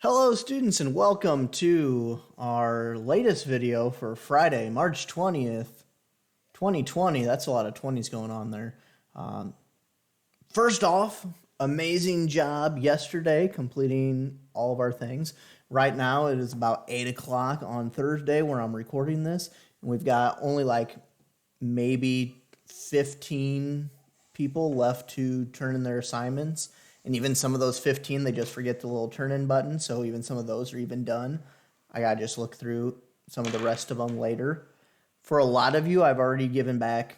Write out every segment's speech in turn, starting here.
Hello students and welcome to our latest video for Friday, March 20th, 2020. That's a lot of 20s going on there. Um, First off, amazing job yesterday completing all of our things. Right now it is about 8 o'clock on Thursday where I'm recording this, and we've got only like maybe 15 people left to turn in their assignments. And even some of those 15, they just forget the little turn in button. So even some of those are even done. I got to just look through some of the rest of them later. For a lot of you, I've already given back,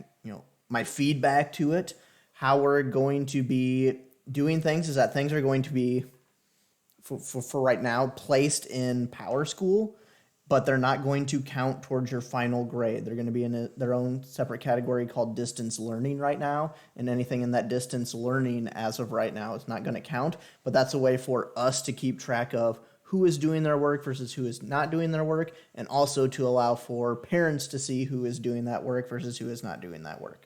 my feedback to it. How we're going to be doing things is that things are going to be, for right now, placed in PowerSchool, but they're not going to count towards your final grade. They're going to be in their own separate category called distance learning right now, and anything in that distance learning as of right now is not going to count, but that's a way for us to keep track of who is doing their work versus who is not doing their work, and also to allow for parents to see who is doing that work versus who is not doing that work.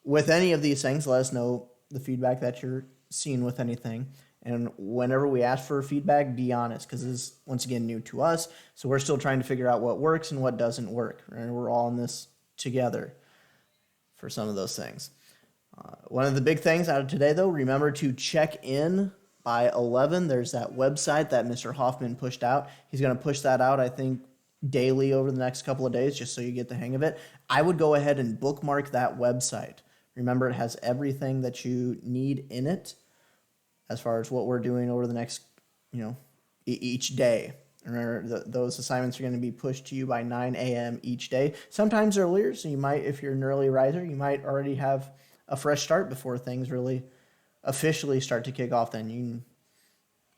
With any of these things, let us know the feedback that you're seeing with anything. And whenever we ask for feedback, be honest, because this is, once again, new to us. So we're still trying to figure out what works and what doesn't work. And we're all in this together for some of those things. One of the big things out of today, though, remember to check in by 11. There's that website that Mr. Hoffman pushed out. He's going to push that out, I think, daily over the next couple of days, just so you get the hang of it. I would go ahead and bookmark that website. Remember, it has everything that you need in it as far as what we're doing over the next, each day. Remember, those assignments are going to be pushed to you by 9 a.m. each day, sometimes earlier. So you might, if you're an early riser, you might already have a fresh start before things really officially start to kick off. Then you can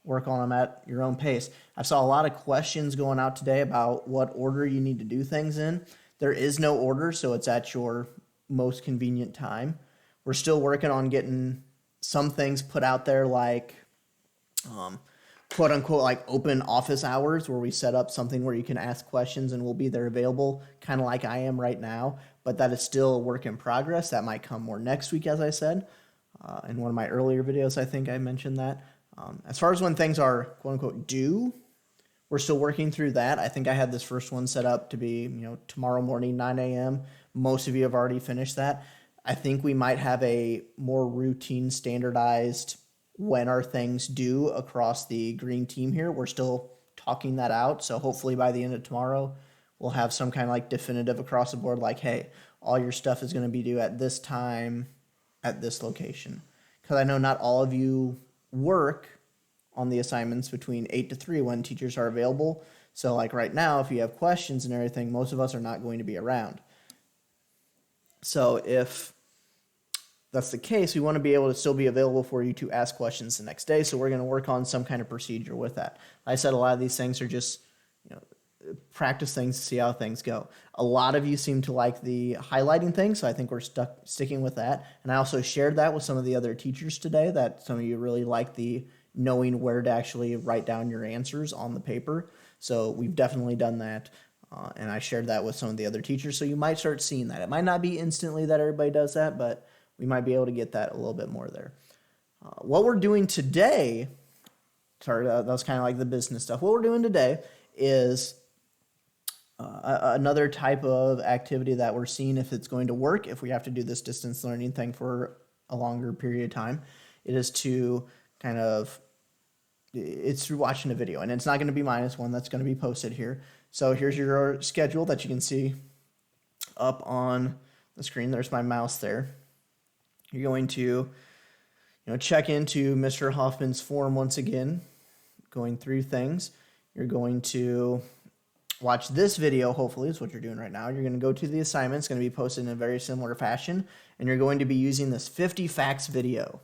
work on them at your own pace. I saw a lot of questions going out today about what order you need to do things in. There is no order, so it's at your most convenient time. We're still working on getting some things put out there, like quote unquote like open office hours, where we set up something where you can ask questions and we'll be there available, kind of like I am right now. But that is still a work in progress. That might come more next week, as I said. In one of my earlier videos, I think I mentioned that. As far as when things are quote unquote due, we're still working through that. I think I had this first one set up to be, tomorrow morning, 9 a.m. Most of you have already finished that. I think we might have a more routine, standardized when are things due across the green team here. We're still talking that out. So hopefully by the end of tomorrow, we'll have some kind of like definitive across the board, like, hey, all your stuff is going to be due at this time at this location. Because I know not all of you work on the assignments between 8 to 3 when teachers are available. So like right now, if you have questions and everything, most of us are not going to be around. So if that's the case, we want to be able to still be available for you to ask questions the next day. So we're going to work on some kind of procedure with that. Like I said, a lot of these things are just, practice things to see how things go. A lot of you seem to like the highlighting thing, so I think we're sticking with that. And I also shared that with some of the other teachers today, that some of you really like the knowing where to actually write down your answers on the paper. So we've definitely done that. And I shared that with some of the other teachers, so you might start seeing that. It might not be instantly that everybody does that, but we might be able to get that a little bit more there. What we're doing today, that was kind of like the business stuff. What we're doing today is another type of activity that we're seeing if it's going to work, if we have to do this distance learning thing for a longer period of time. It is to it's through watching a video, and it's not going to be mine. It's one that's going to be posted here. So here's your schedule that you can see up on the screen. There's my mouse there. You're going to, check into Mr. Hoffman's form once again, going through things. You're going to watch this video, hopefully, is what you're doing right now. You're going to go to the assignment. It's going to be posted in a very similar fashion, and you're going to be using this 50 facts video.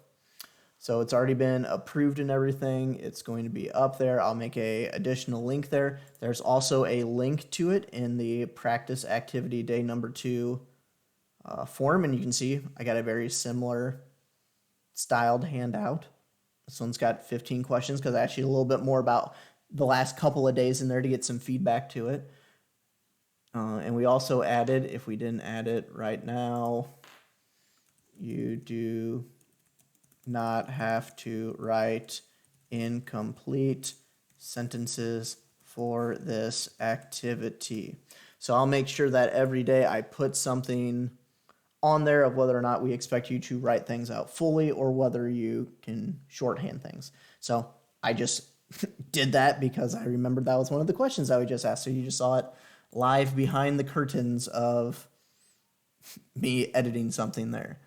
So it's already been approved and everything. It's going to be up there. I'll make a additional link there. There's also a link to it in the practice activity day number 2 form, and you can see I got a very similar styled handout. This one's got 15 questions because I actually a little bit more about the last couple of days in there to get some feedback to it. And we also added, if we didn't add it right now, you do not have to write incomplete sentences for this activity. So I'll make sure that every day I put something on there of whether or not we expect you to write things out fully or whether you can shorthand things. So I just did that because I remembered that was one of the questions I would just ask. So you just saw it live behind the curtains of me editing something there.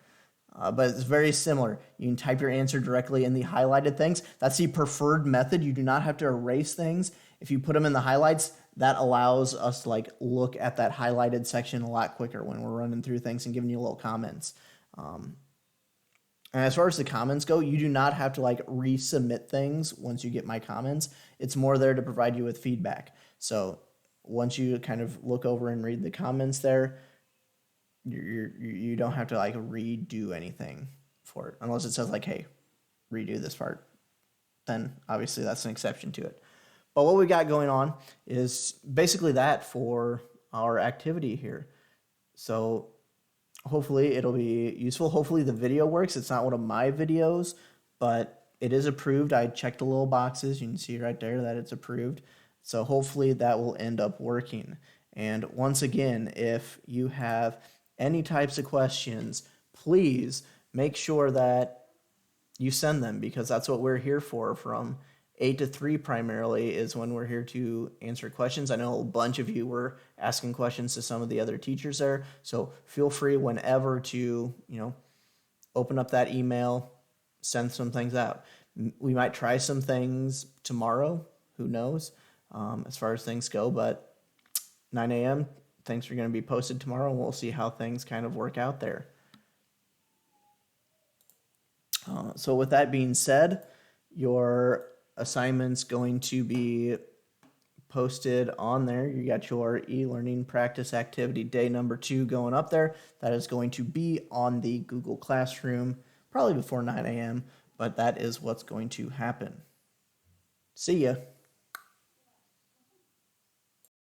But it's very similar. You can type your answer directly in the highlighted things. That's the preferred method. You do not have to erase things. If you put them in the highlights, that allows us to like look at that highlighted section a lot quicker when we're running through things and giving you little comments. And as far as the comments go, you do not have to like resubmit things once you get my comments. It's more there to provide you with feedback. So once you kind of look over and read the comments there, you don't have to like redo anything for it unless it says like, hey, redo this part. Then obviously that's an exception to it. But what we got going on is basically that for our activity here. So hopefully it'll be useful. Hopefully the video works. It's not one of my videos, but it is approved. I checked the little boxes. You can see right there that it's approved. So hopefully that will end up working. And once again, if you have any types of questions, please make sure that you send them because that's what we're here for. From 8 to 3 primarily is when we're here to answer questions. I know a bunch of you were asking questions to some of the other teachers there, so feel free whenever to, open up that email, send some things out. We might try some things tomorrow, who knows, as far as things go, but 9 a.m., things are going to be posted tomorrow, and we'll see how things kind of work out there. So with that being said, your assignment's going to be posted on there. You got your e-learning practice activity day number 2 going up there. That is going to be on the Google Classroom probably before 9 a.m., but that is what's going to happen. See ya.